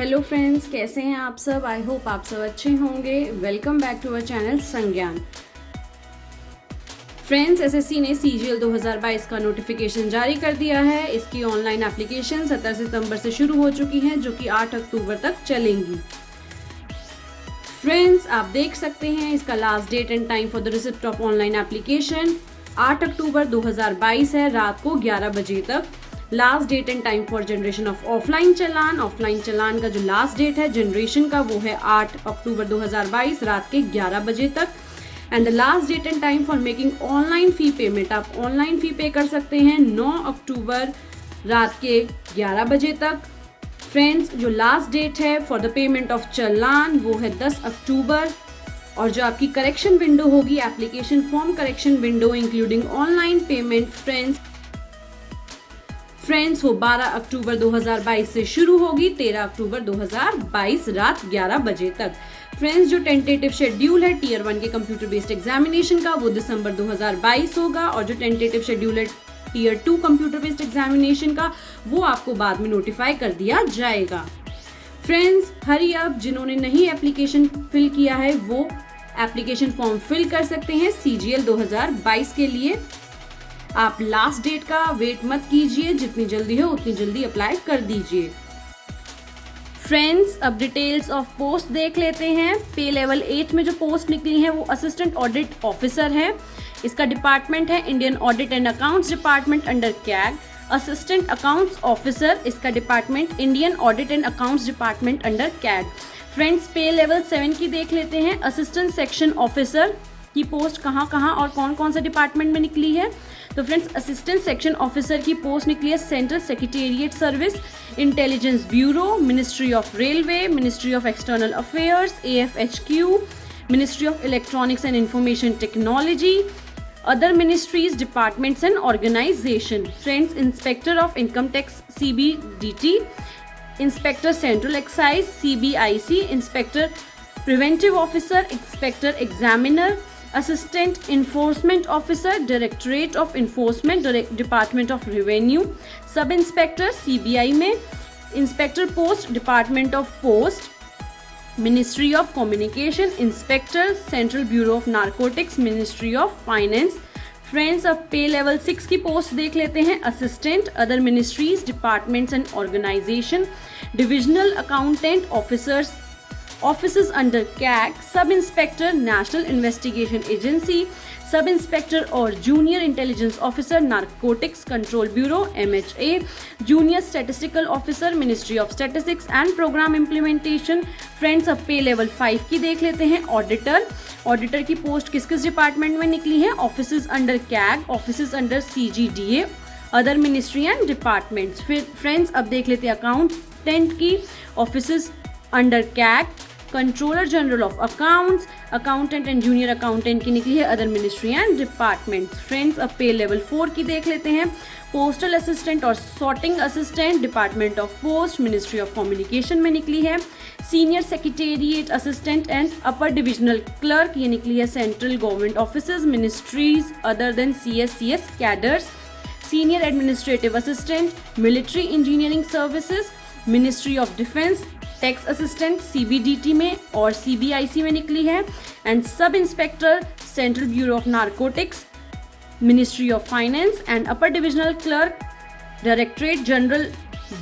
Hello friends, कैसे हैं आप सब। आई होप आप सब अच्छे होंगे। Welcome back to our channel Sangyan. Friends, SSC ने सीजीएल 2022 का नोटिफिकेशन जारी कर दिया है। इसकी ऑनलाइन एप्लीकेशन 17 सितंबर से शुरू हो चुकी है, जो कि 8 अक्टूबर तक चलेंगी। फ्रेंड्स, आप देख सकते हैं इसका last date and time for the receipt of online application 8 अक्टूबर 2022 है, रात को 11 बजे तक। Last date and time for generation of offline चालान का जो लास्ट डेट है जनरेशन का, वो है 8 अक्टूबर 2022 रात के 11 बजे तक। And the last date and time for making online fee payment, आप ऑनलाइन फी पे कर सकते हैं 9 अक्टूबर रात के 11 बजे तक। फ्रेंड्स, जो लास्ट डेट है फॉर द पेमेंट ऑफ चालान वो है 10 अक्टूबर। और जो आपकी करेक्शन विंडो होगी, application form correction window including online payment friends वो 12 अक्टूबर 2022 से शुरू होगी 13 अक्टूबर 2022 रात 11 बजे तक। फ्रेंड्स, जो टेंटेटिव शेड्यूल है टीयर 1 के कंप्यूटर बेस्ड एग्जामिनेशन का, वो दिसंबर 2022 होगा। और जो टेंटेटिव शेड्यूल है टीयर 2 कंप्यूटर बेस्ड एग्जामिनेशन का, वो आपको बाद में नोटिफाई कर दिया जाएगा। फ्रेंड्स, हरी अप, जिन्होंने नहीं एप्लीकेशन फिल किया है वो एप्लीकेशन फॉर्म फिल कर सकते हैं सीजीएल 2022 के लिए। आप लास्ट डेट का वेट मत कीजिए, जितनी जल्दी हो उतनी जल्दी अप्लाई कर दीजिए। फ्रेंड्स, अब डिटेल्स ऑफ पोस्ट देख लेते हैं। पे लेवल 8 में जो पोस्ट निकली है वो असिस्टेंट ऑडिट ऑफिसर है। इसका डिपार्टमेंट है Indian audit and accounts department under CAG. Assistant accounts officer, इसका department Indian audit and accounts department under CAG. Friends, pay level 7 की देख लेते हैं। असिस्टेंट सेक्शन ऑफिसर की पोस्ट कहाँ और कौन से डिपार्टमेंट में निकली है। तो फ्रेंड्स, असिस्टेंट सेक्शन ऑफिसर की पोस्ट निकली है central secretariat service, intelligence bureau, ministry of railway, ministry of external affairs, AFHQ, ministry of electronics and information technology, other ministries, departments and organisation. Friends, inspector of income tax CBDT, inspector central excise CBIC, inspector preventive officer, inspector examiner, assistant enforcement officer, directorate of enforcement, department of revenue, sub inspector CBI में, inspector post, department of post, ministry of communication, inspector central bureau of narcotics, ministry of finance. Friends, अब pay level 6 की post देख लेते हैं। Assistant other ministries, departments and organisation, divisional accountant officers, offices under CAG, sub inspector national investigation agency, sub inspector और junior intelligence officer narcotics control bureau MHA, junior statistical officer ministry of statistics and programme implementation. Friends, अब pay level 5 की देख लेते हैं। Auditor की post किस किस department में निकली है। Offices under CAG, offices under CGDA, other ministry and departments. फिर फ्रेंड्स, अब देख लेते हैं अकाउंटेंट की। Offices under CAG, controller general of accounts, accountant and junior accountant की निकली है other ministry and departments. Friends, अब पे लेवल 4 की देख लेते हैं। पोस्टल असिस्टेंट और sorting assistant, department of post, ministry of communication में निकली है। Senior secretariat assistant and upper divisional clerk, ये निकली है central government offices, ministries other than CS cadres. Senior administrative assistant, military engineering services, ministry of defence, tax assistant CBDT में और CBIC में निकली है। And sub inspector central bureau of narcotics, ministry of finance and upper divisional clerk, directorate general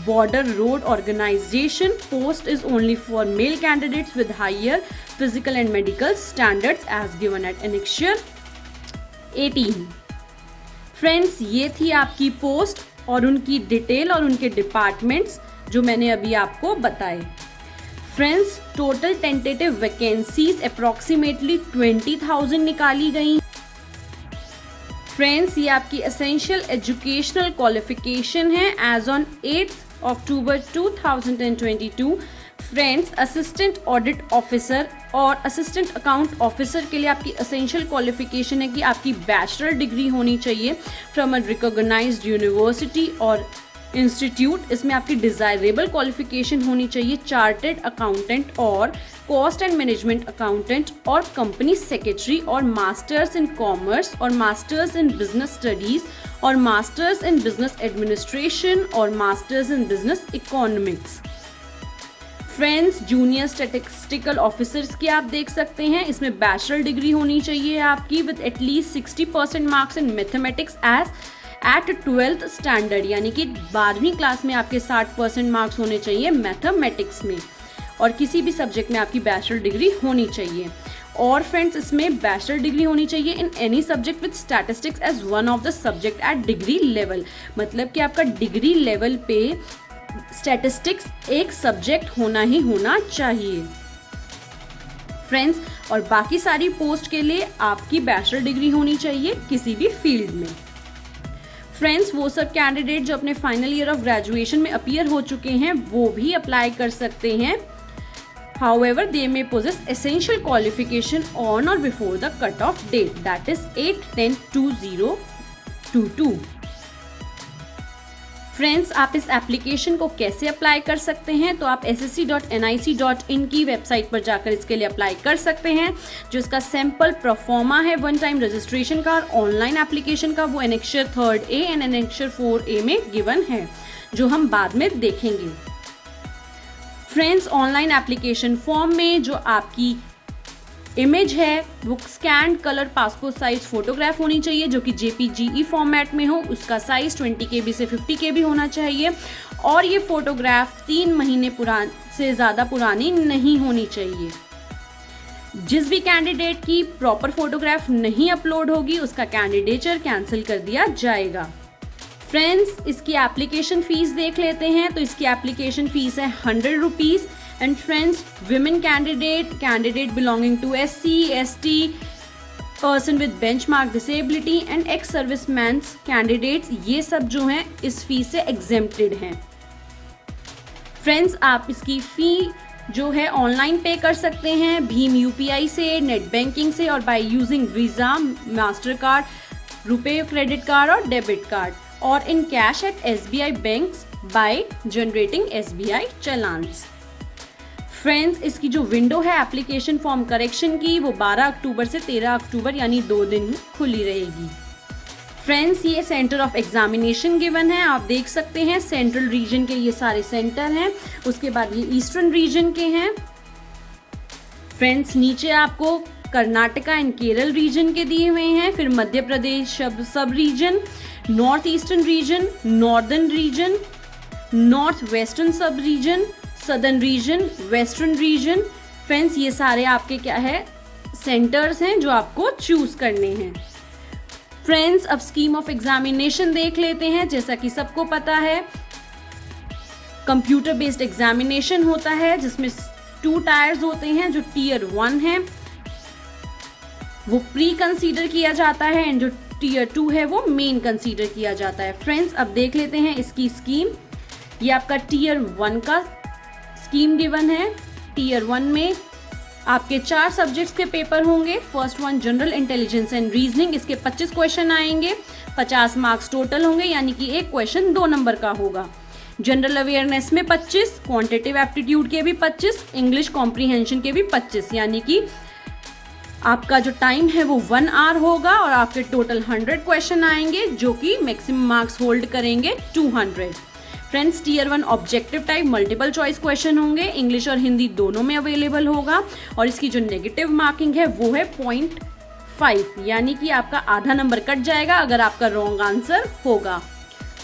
border road organisation. Post is only for male candidates with higher physical and medical standards as given at annexure 18। Friends, ये थी आपकी post और उनकी detail और उनके departments जो मैंने अभी आपको बताए। Friends, total tentative vacancies approximately 20,000 निकाली गई। फ्रेंड्स, ये आपकी एसेंशियल एजुकेशनल क्वालिफिकेशन है as on 8 October 2022। Friends, assistant audit officer और असिस्टेंट अकाउंट ऑफिसर के लिए आपकी एसेंशियल क्वालिफिकेशन है कि आपकी बैचलर डिग्री होनी चाहिए फ्रॉम अ रिकॉग्नाइज्ड यूनिवर्सिटी और इंस्टीट्यूट। इसमें आपकी डिजायरेबल क्वालिफिकेशन होनी चाहिए चार्टर्ड अकाउंटेंट और कॉस्ट एंड मैनेजमेंट अकाउंटेंट और कंपनी सेक्रेटरी और मास्टर्स इन कॉमर्स और मास्टर्स इन बिजनेस स्टडीज और मास्टर्स इन बिजनेस एडमिनिस्ट्रेशन और masters in business economics. Friends junior statistical officers की आप देख सकते हैं, इसमें बैचलर डिग्री होनी चाहिए आपकी with at least 60% marks in mathematics as at 12th standard, यानी कि 12वीं क्लास में आपके 60% मार्क्स होने चाहिए मैथमेटिक्स में, और किसी भी सब्जेक्ट में आपकी बैचलर डिग्री होनी चाहिए। और फ्रेंड्स इसमें बैचलर डिग्री होनी चाहिए in any subject with statistics as one of the subject at degree level, मतलब कि आपका डिग्री लेवल पे स्टैटिस्टिक्स एक सब्जेक्ट होना ही होना चाहिए फ्रेंड्स। और बाकी सारी पोस्ट के लिए आपकी बैचलर डिग्री होनी चाहिए किसी भी फील्ड में। फ्रेंड्स वो सब कैंडिडेट जो अपने फाइनल ईयर ऑफ ग्रेजुएशन में अपीयर हो चुके हैं वो भी अप्लाई कर सकते हैं। However, they may possess essential qualification on or before the cut-off date, that is 8/10/2022। Friends आप इस एप्लीकेशन को कैसे अप्लाई कर सकते हैं, तो आप ssc.nic.in की वेबसाइट पर जाकर इसके लिए अप्लाई कर सकते हैं। जो इसका सैम्पल प्रोफॉर्मा है वन टाइम रजिस्ट्रेशन का और ऑनलाइन एप्लीकेशन का, वो annexure 3A and annexure 4A में गिवन है, जो हम बाद में देखेंगे। फ्रेंड्स ऑनलाइन एप्लीकेशन फॉर्म में जो आपकी इमेज है वो scan colour passport size photograph होनी चाहिए, जो कि JPG फॉर्मेट में हो। उसका साइज 20 KB से 50 KB होना चाहिए, और ये फोटोग्राफ 3 महीने से ज़्यादा पुरानी नहीं होनी चाहिए। जिस भी कैंडिडेट की प्रॉपर फोटोग्राफ नहीं अपलोड होगी उसका कैंडिडेचर कैंसिल कर दिया जाएगा। फ्रेंड्स इसकी एप्लीकेशन फीस देख लेते हैं, तो इसकी एप्लीकेशन फीस है 100 rupees. And friends women candidate belonging to SC ST person with benchmark disability and ex serviceman candidates, ये सब जो हैं इस फीस से एग्जेम्प्टेड हैं। फ्रेंड्स आप इसकी फ़ी जो है ऑनलाइन पे कर सकते हैं भीम UPI से, नेट बैंकिंग से, और by using visa, master card, RuPay credit card और डेबिट कार्ड, और in cash at SBI banks by generating SBI चालान्स। Friends इसकी जो विंडो है एप्लीकेशन फॉर्म करेक्शन की वो 12 अक्टूबर से 13 अक्टूबर यानी 2 दिन खुली रहेगी। फ्रेंड्स ये सेंटर ऑफ एग्जामिनेशन गिवन है, आप देख सकते हैं सेंट्रल रीजन के ये सारे सेंटर हैं, उसके बाद ये ईस्टर्न रीजन के हैं। फ्रेंड्स नीचे आपको कर्नाटका एंड केरल रीजन के दिए हुए हैं, फिर Madhya Pradesh sub region, north eastern region, northern region, north western sub region, southern region, western region. Friends ये सारे आपके क्या है सेंटर्स हैं जो आपको चूज करने हैं। फ्रेंड्स अब स्कीम ऑफ एग्जामिनेशन देख लेते हैं। जैसा कि सबको पता है कंप्यूटर बेस्ड एग्जामिनेशन होता है जिसमें 2 टायर्स होते हैं। जो टियर 1 है वो प्री कंसीडर किया जाता है एंड जो टियर 2 है वो मेन कंसीडर किया जाता है। फ्रेंड्स अब देख लेते हैं इसकी स्कीम। ये आपका टियर 1 का स्कीम गिवन है। टियर 1 में आपके 4 सब्जेक्ट्स के पेपर होंगे। First one general intelligence and reasoning, इसके 25 क्वेश्चन आएंगे, 50 मार्क्स टोटल होंगे, यानी कि एक क्वेश्चन 2 नंबर का होगा। जनरल अवेयरनेस में 25, क्वांटिटेटिव एप्टीट्यूड के भी 25, इंग्लिश कॉम्प्रीहेंशन के भी 25, यानी कि आपका जो टाइम है वो 1 आवर होगा और आपके टोटल 100 क्वेश्चन आएंगे जो कि मैक्सिमम मार्क्स होल्ड करेंगे 200। Friends tier 1 objective type multiple choice question होंगे, इंग्लिश और हिंदी दोनों में अवेलेबल होगा, और इसकी जो नेगेटिव मार्किंग है वो है 0.5, यानी कि आपका आधा नंबर कट जाएगा अगर आपका रॉन्ग आंसर होगा।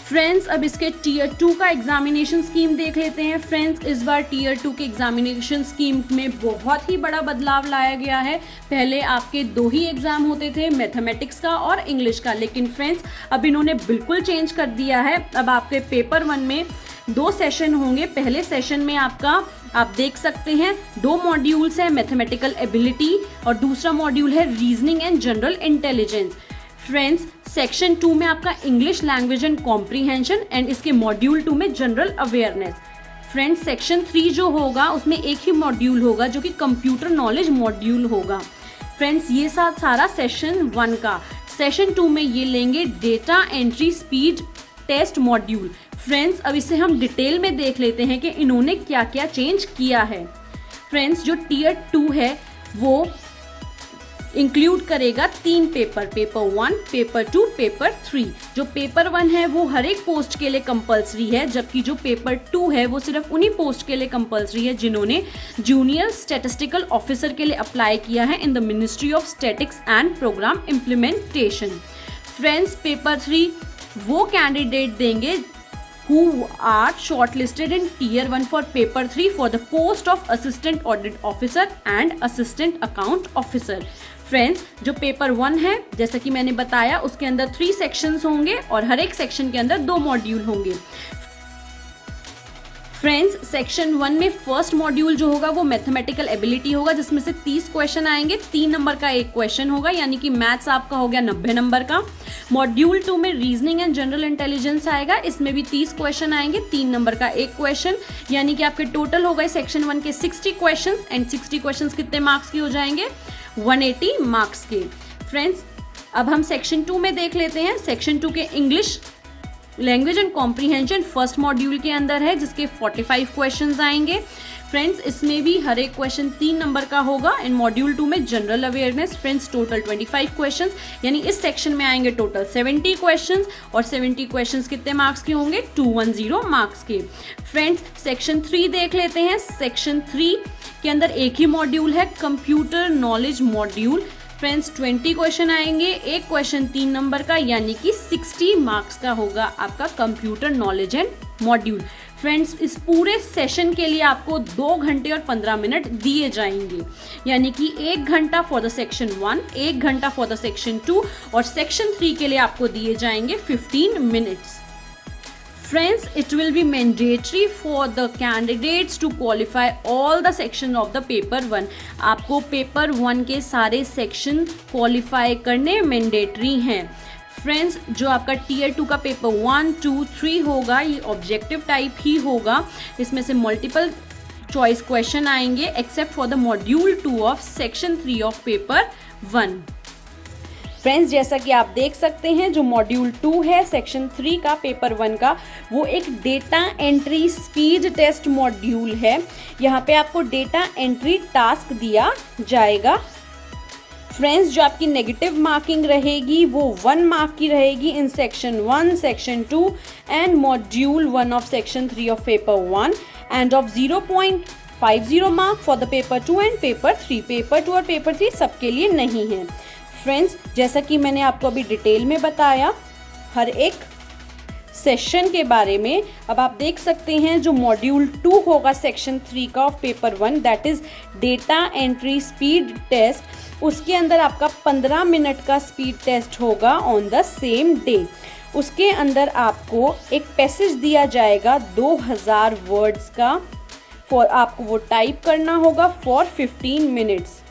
फ्रेंड्स अब इसके टियर 2 का एग्जामिनेशन स्कीम देख लेते हैं। फ्रेंड्स इस बार टियर 2 के एग्जामिनेशन स्कीम में बहुत ही बड़ा बदलाव लाया गया है। पहले आपके 2 ही एग्जाम होते थे, मैथमेटिक्स का और इंग्लिश का, लेकिन फ्रेंड्स अब इन्होंने बिल्कुल चेंज कर दिया है। अब आपके पेपर 1 में 2 सेशन होंगे। पहले सेशन में आपका आप देख सकते हैं 2 मॉड्यूल्स है, मैथमेटिकल एबिलिटी, और दूसरा मॉड्यूल है reasoning and general intelligence. Friends section 2 में आपका English language and comprehension and इसके मॉड्यूल 2 में जनरल अवेयरनेस। फ्रेंड्स सेक्शन 3 जो होगा उसमें एक ही मॉड्यूल होगा जो कि कंप्यूटर नॉलेज मॉड्यूल होगा। फ्रेंड्स ये सारा सेशन 1 का। सेशन 2 में ये लेंगे data entry speed test module. Friends अब इसे हम डिटेल में देख लेते हैं कि इन्होंने क्या क्या चेंज किया है। फ्रेंड्स जो टियर 2 है वो इंक्लूड करेगा 3 पेपर, पेपर 1, पेपर 2, पेपर 3। जो पेपर 1 है वो हर एक पोस्ट के लिए कंपलसरी है, जबकि जो पेपर 2 है वो सिर्फ उन्हीं पोस्ट के लिए कंपलसरी है जिन्होंने जूनियर स्टैटिस्टिकल ऑफिसर के लिए अप्लाई किया है in the ministry of statics and programme implementation. Friends, paper 3 वो कैंडिडेट देंगे who are shortlisted in tier 1 for paper 3 for the post of assistant audit officer and assistant account officer। Friends, जो paper 1 है जैसा कि मैंने बताया उसके अंदर 3 सेक्शंस होंगे और हर एक सेक्शन के अंदर 2 मॉड्यूल होंगे। फ्रेंड्स, सेक्शन 1 में फर्स्ट मॉड्यूल जो होगा वो मैथमेटिकल एबिलिटी होगा, जिसमें से 30 क्वेश्चन आएंगे, 3 नंबर का एक क्वेश्चन होगा, यानी कि मैथ्स आपका हो गया 90 नंबर का। मॉड्यूल 2 में रीजनिंग एंड जनरल इंटेलिजेंस आएगा, इसमें भी 30 क्वेश्चन आएंगे, 3 नंबर का एक क्वेश्चन, यानी कि आपके टोटल हो गए सेक्शन 1 के 60 क्वेश्चन एंड 60 क्वेश्चन कितने मार्क्स के हो जाएंगे? 180 मार्क्स के। फ्रेंड्स, अब हम सेक्शन 2 में देख लेते हैं। सेक्शन 2 के English language and comprehension first module के अंदर है, जिसके 45 क्वेश्चंस आएंगे। फ्रेंड्स, इसमें भी हर एक क्वेश्चन 3 नंबर का होगा। इन मॉड्यूल 2 में general awareness, friends total 25 questions, यानी इस सेक्शन में आएंगे टोटल 70 क्वेश्चंस और 70 क्वेश्चंस कितने मार्क्स के होंगे? 210 मार्क्स के। फ्रेंड्स, सेक्शन 3 देख लेते हैं। सेक्शन 3 के अंदर एक ही मॉड्यूल है, computer knowledge module. Friends, 20 question आएंगे, एक क्वेश्चन 3 नंबर का, यानी कि 60 मार्क्स का होगा आपका computer knowledge and module. Friends, इस पूरे सेशन के लिए आपको 2 घंटे और 15 मिनट दिए जाएंगे, यानी कि 1 घंटा फॉर द सेक्शन 1, 1 घंटा फॉर द सेक्शन 2 और सेक्शन 3 के लिए आपको दिए जाएंगे 15 minutes. Friends, it will be mandatory for the candidates to qualify all the section of the paper 1। आपको पेपर 1 के सारे सेक्शन क्वालिफाई करने मैंडेटरी हैं। फ्रेंड्स, जो आपका टीयर 2 का पेपर 1, 2, 3 होगा ये ऑब्जेक्टिव टाइप ही होगा, इसमें से मल्टीपल चॉइस क्वेश्चन आएंगे except for the module 2 of section 3 of paper 1। Friends, जैसा कि आप देख सकते हैं जो मॉड्यूल 2 है सेक्शन 3 का पेपर 1 का, वो एक data entry speed test module है। यहाँ पे आपको डेटा एंट्री टास्क दिया जाएगा। फ्रेंड्स, जो आपकी नेगेटिव मार्किंग रहेगी वो 1 मार्क की रहेगी in section 1, section 2 and module 1 of section 3 of paper 1 end of 0.50 mark for the paper 2 and paper 3। Paper 2 और पेपर 3 सबके लिए नहीं है। फ्रेंड्स, जैसा कि मैंने आपको अभी डिटेल में बताया हर एक सेशन के बारे में, अब आप देख सकते हैं जो मॉड्यूल 2 होगा सेक्शन 3 का of paper 1, that is data entry speed test, उसके अंदर आपका 15 मिनट का स्पीड टेस्ट होगा ऑन द सेम डे। उसके अंदर आपको एक पैसेज दिया जाएगा 2000 वर्ड्स का, फॉर आपको वो टाइप करना होगा फॉर 15 मिनट्स।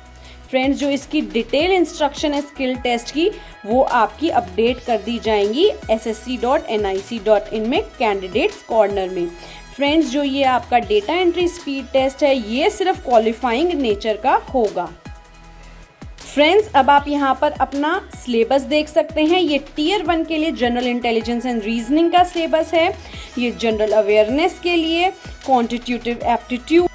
फ्रेंड्स, जो इसकी डिटेल इंस्ट्रक्शन है स्किल टेस्ट की, वो आपकी अपडेट कर दी जाएंगी ssc.nic.in में कैंडिडेट्स कॉर्नर में। फ्रेंड्स, जो ये आपका डेटा एंट्री स्पीड टेस्ट है ये सिर्फ क्वालिफाइंग नेचर का होगा। फ्रेंड्स, अब आप यहाँ पर अपना सिलेबस देख सकते हैं। ये टीयर 1 के लिए जनरल इंटेलिजेंस एंड रीजनिंग का सिलेबस है, ये जनरल अवेयरनेस के लिए, क्वांटिटेटिव एप्टीट्यूड।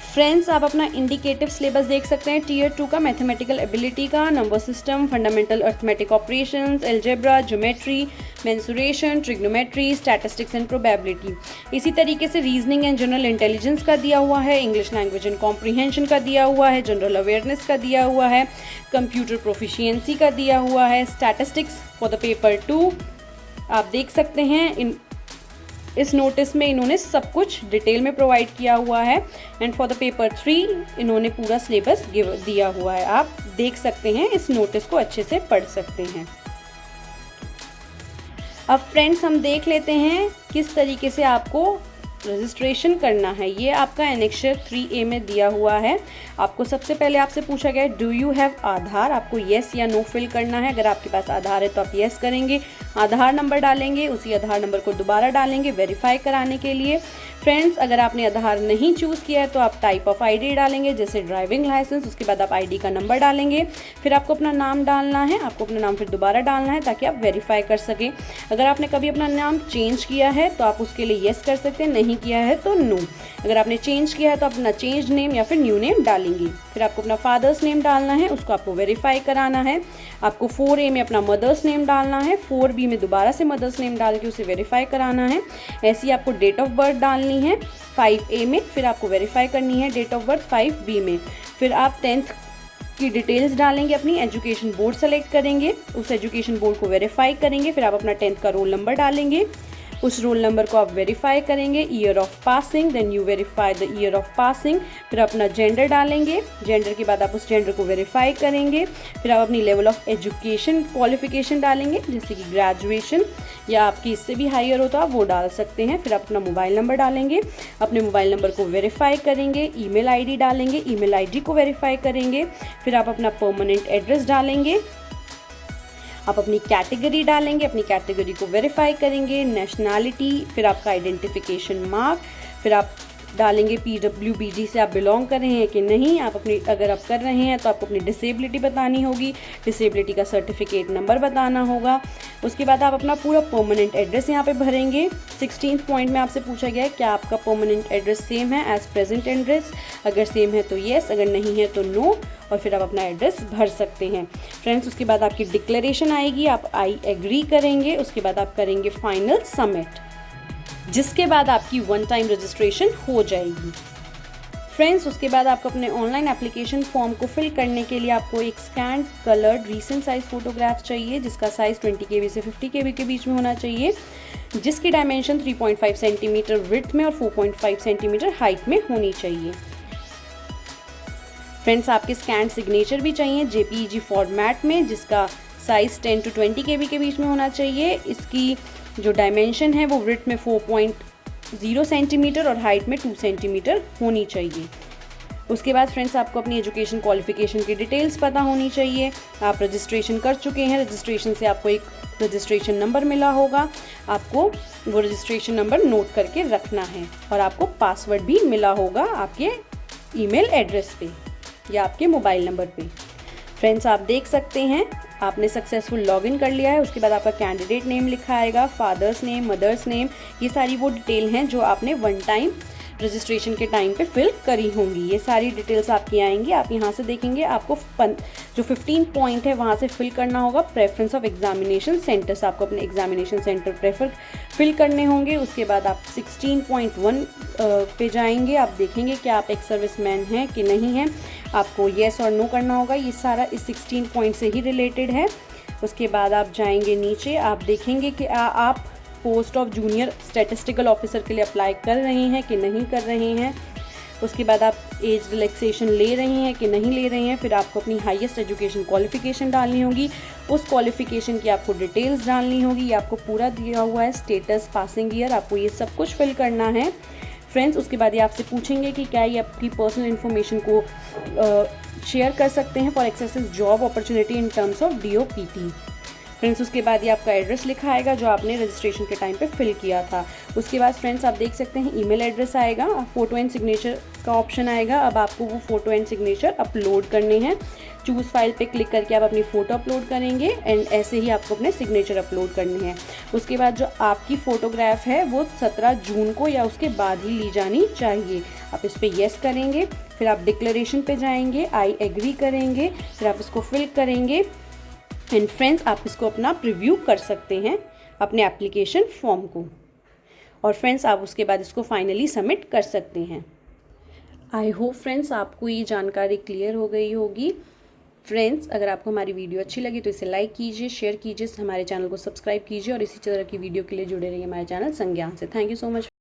फ्रेंड्स, आप अपना इंडिकेटिव सिलेबस देख सकते हैं टीयर 2 का, मैथमेटिकल एबिलिटी का, number system, fundamental arithmetic operations, algebra, geometry, mensuration, trigonometry, statistics and probability. इसी तरीके से रीजनिंग एंड जनरल इंटेलिजेंस का दिया हुआ है, इंग्लिश लैंग्वेज एंड कॉम्प्रीहेंशन का दिया हुआ है, जनरल अवेयरनेस का दिया हुआ है, कंप्यूटर प्रोफिशिएंसी का दिया हुआ है, स्टैटिस्टिक्स फॉर द पेपर 2। आप देख सकते हैं इस नोटिस में इन्होंने सब कुछ डिटेल में प्रोवाइड किया हुआ है एंड फॉर द पेपर 3 इन्होंने पूरा सिलेबस दिया हुआ है। आप देख सकते हैं, इस नोटिस को अच्छे से पढ़ सकते हैं। अब फ्रेंड्स, हम देख लेते हैं किस तरीके से आपको रजिस्ट्रेशन करना है। ये आपका एनेक्सर 3A में दिया हुआ है। आपको सबसे पहले आपसे पूछा गया है डू यू हैव आधार, आपको येस या नो फिल करना है। अगर आपके पास आधार है तो आप येस करेंगे, आधार नंबर डालेंगे, उसी आधार नंबर को दोबारा डालेंगे वेरीफाई कराने के लिए। फ्रेंड्स, अगर आपने आधार नहीं चूज़ किया है तो आप टाइप ऑफ आईडी डालेंगे, जैसे ड्राइविंग लाइसेंस, उसके बाद आप आईडी का नंबर डालेंगे, फिर आपको अपना नाम डालना है, आपको अपना नाम फिर दोबारा डालना है ताकि आप वेरीफाई कर सकें। अगर आपने कभी अपना नाम चेंज किया है तो आप उसके लिए येस कर सकते हैं, नहीं नहीं किया है तो नो। अगर आपने चेंज किया है तो अपना चेंज नेम या फिर न्यू नेम डालेंगे। फिर आपको अपना फादर्स नेम डालना है, उसको आपको वेरीफाई कराना है। आपको 4A में अपना मदर्स नेम डालना है, 4B में दोबारा से मदर्स नेम डाल के उसे वेरीफाई कराना है। ऐसी आपको डेट ऑफ बर्थ डालनी है 5A में, फिर आपको वेरीफाई करनी है डेट ऑफ बर्थ 5B में। फिर आप 10th की डिटेल्स डालेंगे, अपनी एजुकेशन बोर्ड सेलेक्ट करेंगे, उस एजुकेशन बोर्ड को वेरीफाई करेंगे। फिर आप अपना 10th का रोल नंबर डालेंगे, उस रोल नंबर को आप वेरीफाई करेंगे, year of passing, then you verify the year of passing. फिर अपना जेंडर डालेंगे, जेंडर के बाद आप उस जेंडर को वेरीफाई करेंगे। फिर आप अपनी लेवल ऑफ एजुकेशन क्वालिफिकेशन डालेंगे, जैसे कि ग्रेजुएशन या आपकी इससे भी हायर हो तो आप वो डाल सकते हैं। फिर आप अपना मोबाइल नंबर डालेंगे, अपने मोबाइल नंबर को वेरीफाई करेंगे, ईमेल आईडी डालेंगे, ईमेल आईडी को वेरीफाई करेंगे। फिर आप अपना परमानेंट एड्रेस डालेंगे, आप अपनी कैटेगरी डालेंगे, अपनी कैटेगरी को वेरीफाई करेंगे, नेशनैलिटी, फिर आपका आइडेंटिफिकेशन मार्क, फिर आप डालेंगे PWBG से आप बिलोंग कर रहे हैं कि नहीं। आप अपनी अगर आप कर रहे हैं तो आपको अपनी डिसेबिलिटी बतानी होगी, डिसेबिलिटी का सर्टिफिकेट नंबर बताना होगा। उसके बाद आप अपना पूरा परमानेंट एड्रेस यहाँ पे भरेंगे। 16th पॉइंट में आपसे पूछा गया है क्या आपका परमानेंट एड्रेस सेम है एज प्रेजेंट एड्रेस, अगर सेम है तो येस, अगर नहीं है तो नो, और फिर आप अपना एड्रेस भर सकते हैं। फ्रेंड्स, उसके बाद आपकी डिक्लेरेशन आएगी, आप आई एग्री करेंगे, उसके बाद आप करेंगे फाइनल सबमिट, जिसके बाद आपकी 1 टाइम रजिस्ट्रेशन हो जाएगी। फ्रेंड्स, उसके बाद आपको अपने ऑनलाइन एप्लीकेशन फॉर्म को फिल करने के लिए आपको एक scan coloured recent size photograph चाहिए, जिसका साइज़ 20 KB से 50 KB के बीच में होना चाहिए, जिसकी डायमेंशन 3.5 सेंटीमीटर विड्थ में और 4.5 सेंटीमीटर हाइट में होनी चाहिए। फ्रेंड्स, आपके स्कैन सिग्नेचर भी चाहिए JPEG फॉर्मेट में, जिसका साइज़ 10 to 20 KB के बीच में होना चाहिए। इसकी जो डायमेंशन है वो विड्थ में 4.0 सेंटीमीटर और हाइट में 2 सेंटीमीटर होनी चाहिए। उसके बाद फ्रेंड्स, आपको अपनी एजुकेशन क्वालिफिकेशन की डिटेल्स पता होनी चाहिए। आप रजिस्ट्रेशन कर चुके हैं, रजिस्ट्रेशन से आपको एक रजिस्ट्रेशन नंबर मिला होगा, आपको वो रजिस्ट्रेशन नंबर नोट करके रखना है, और आपको पासवर्ड भी मिला होगा आपके ईमेल एड्रेस पे या आपके मोबाइल नंबर पे। फ्रेंड्स, आप देख सकते हैं आपने सक्सेसफुल लॉगिन कर लिया है। उसके बाद आपका कैंडिडेट नेम लिखा आएगा, फादर्स नेम, मदर्स नेम, ये सारी वो डिटेल हैं जो आपने 1 टाइम रजिस्ट्रेशन के टाइम पे फिल करी होंगी। ये सारी डिटेल्स आपकी आएंगी, आप यहाँ से देखेंगे। आपको जो 15 पॉइंट है वहाँ से फिल करना होगा प्रेफरेंस ऑफ एग्जामिनेशन सेंटर्स, आपको अपने एग्जामिनेशन सेंटर प्रेफर फिल करने होंगे। उसके बाद आप 16.1 पे जाएंगे, आप देखेंगे कि आप एक सर्विसमैन हैं कि नहीं हैं, आपको येस और नो करना होगा। ये सारा इस 16 पॉइंट से ही रिलेटेड है। उसके बाद आप जाएंगे नीचे, आप देखेंगे कि आप post of junior statistical officer के लिए अप्लाई कर रहे हैं कि नहीं कर रहे हैं। उसके बाद आप एज रिलैक्सेशन ले रहे हैं कि नहीं ले रहे हैं। फिर आपको अपनी हाईएस्ट एजुकेशन क्वालिफिकेशन डालनी होगी, उस क्वालिफिकेशन की आपको डिटेल्स डालनी होगी। ये आपको पूरा दिया हुआ है, स्टेटस, पासिंग ईयर, आपको ये सब कुछ फिल करना है। फ्रेंड्स, उसके बाद ये आपसे पूछेंगे कि क्या ये आपकी पर्सनल इन्फॉर्मेशन को शेयर कर सकते हैं for excessive job opportunity in terms of DOPT। Friends, उसके बाद ये आपका एड्रेस लिखा आएगा जो आपने रजिस्ट्रेशन के टाइम पे फिल किया था। उसके बाद फ्रेंड्स, आप देख सकते हैं ईमेल एड्रेस आएगा, फ़ोटो एंड सिग्नेचर का ऑप्शन आएगा। अब आपको वो फ़ोटो एंड सिग्नेचर अपलोड करने हैं। चूज़ फाइल पे क्लिक करके आप अपनी फ़ोटो अपलोड करेंगे, एंड ऐसे ही आपको अपने सिग्नेचर अपलोड करने हैं। उसके बाद जो आपकी फ़ोटोग्राफ है वो 17 जून को या उसके बाद ही ली जानी चाहिए। आप इस पर येस करेंगे, फिर आप डिक्लेरेशन पे जाएंगे, आई एग्री करेंगे, फिर आप इसको फिल करेंगे। एंड फ्रेंड्स, आप इसको अपना प्रीव्यू कर सकते हैं अपने एप्लीकेशन फॉर्म को, और फ्रेंड्स आप उसके बाद इसको फाइनली सबमिट कर सकते हैं। आई होप फ्रेंड्स आपको ये जानकारी क्लियर हो गई होगी। फ्रेंड्स, अगर आपको हमारी वीडियो अच्छी लगी तो इसे लाइक कीजिए, शेयर कीजिए, हमारे चैनल को सब्सक्राइब कीजिए, और इसी तरह की वीडियो के लिए जुड़े रहिए हमारे चैनल संज्ञान से। Thank you so much.